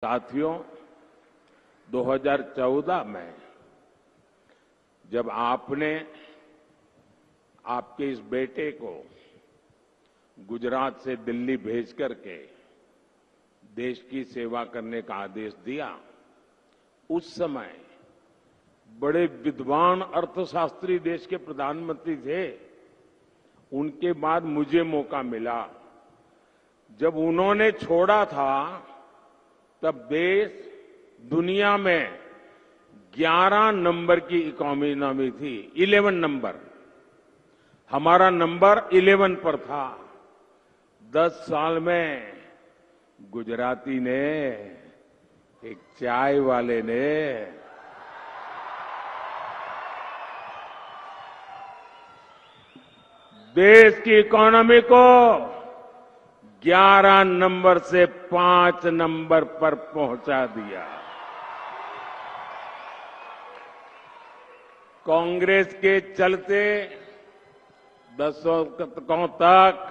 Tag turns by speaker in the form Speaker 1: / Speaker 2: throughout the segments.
Speaker 1: साथियों, 2014 में जब आपने आपके इस बेटे को गुजरात से दिल्ली भेज करके देश की सेवा करने का आदेश दिया, उस समय बड़े विद्वान अर्थशास्त्री देश के प्रधानमंत्री थे। उनके बाद मुझे मौका मिला। जब उन्होंने छोड़ा था तब देश दुनिया में 11 नंबर की इकोनॉमी थी, 11 नंबर। हमारा नंबर 11 पर था। 10 साल में गुजराती ने, एक चाय वाले ने देश की इकोनॉमी को 11 नंबर से 5 नंबर पर पहुंचा दिया। कांग्रेस के चलते दशकों तक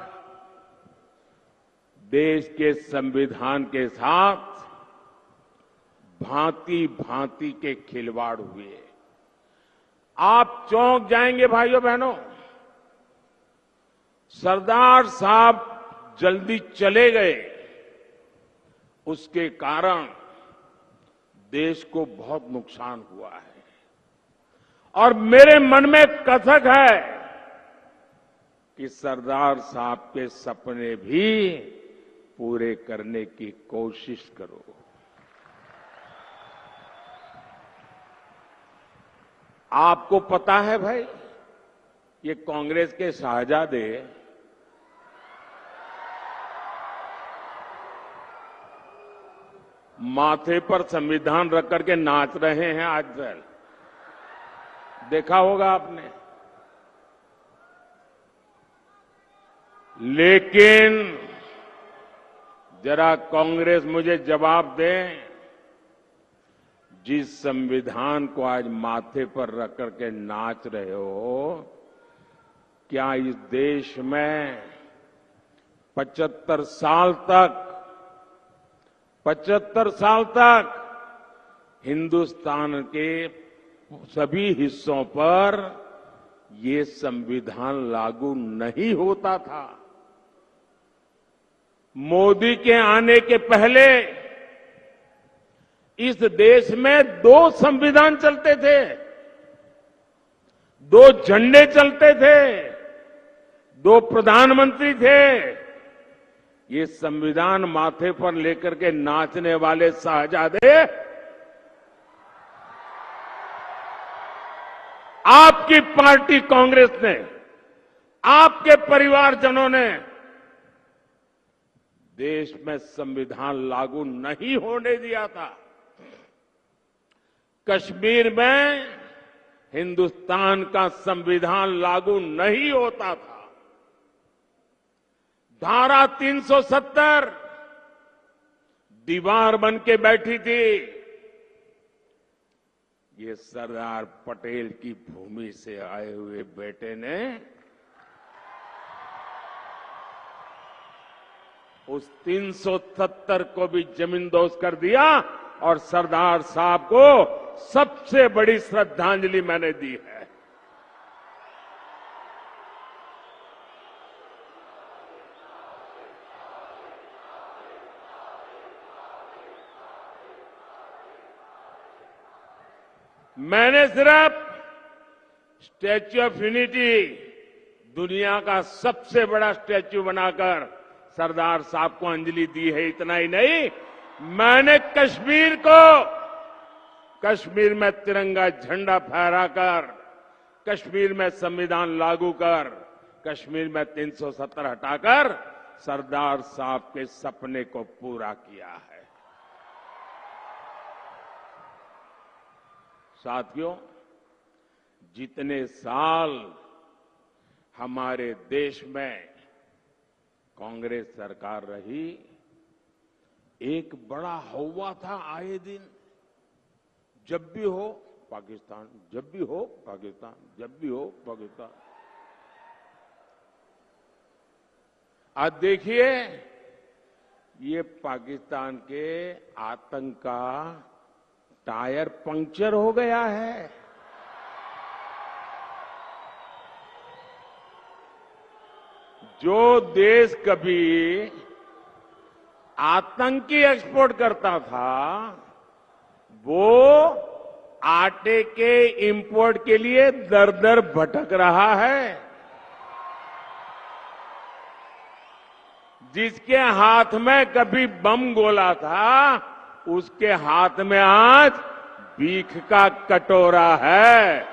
Speaker 1: देश के संविधान के साथ भांति भांति के खिलवाड़ हुए। आप चौंक जाएंगे भाइयों बहनों। सरदार साहब जल्दी चले गए, उसके कारण देश को बहुत नुकसान हुआ है। और मेरे मन में कसक है कि सरदार साहब के सपने भी पूरे करने की कोशिश करो। आपको पता है भाई, ये कांग्रेस के शाहजादे माथे पर संविधान रख करके नाच रहे हैं आजकल, देखा होगा आपने। लेकिन जरा कांग्रेस मुझे जवाब दे, जिस संविधान को आज माथे पर रख करके नाच रहे हो, क्या इस देश में 75 साल तक हिंदुस्तान के सभी हिस्सों पर ये संविधान लागू नहीं होता था? मोदी के आने के पहले इस देश में 2 संविधान चलते थे, 2 झंडे चलते थे, 2 प्रधानमंत्री थे। ये संविधान माथे पर लेकर के नाचने वाले शाहजादे आपकी पार्टी कांग्रेस ने, आपके परिवारजनों ने देश में संविधान लागू नहीं होने दिया था। कश्मीर में हिंदुस्तान का संविधान लागू नहीं होता था। धारा 370 दीवार बन के बैठी थी। ये सरदार पटेल की भूमि से आए हुए बेटे ने उस 370 को भी जमींदोज कर दिया। और सरदार साहब को सबसे बड़ी श्रद्धांजलि मैंने दी है। मैंने सिर्फ स्टैच्यू ऑफ यूनिटी, दुनिया का सबसे बड़ा स्टैच्यू बनाकर सरदार साहब को अंजलि दी है, इतना ही नहीं, मैंने कश्मीर में तिरंगा झंडा फहराकर, कश्मीर में संविधान लागू कर, कश्मीर में 370 हटाकर सरदार साहब के सपने को पूरा किया है। साथियों, जितने साल हमारे देश में कांग्रेस सरकार रही, एक बड़ा हौवा था आए दिन, जब भी हो पाकिस्तान, जब भी हो पाकिस्तान, जब भी हो पाकिस्तान। आज देखिए, ये पाकिस्तान के आतंक का टायर पंक्चर हो गया है। जो देश कभी आतंकी एक्सपोर्ट करता था, वो आटे के इंपोर्ट के लिए दर दर भटक रहा है। जिसके हाथ में कभी बम गोला था, उसके हाथ में आज भीख का कटोरा है।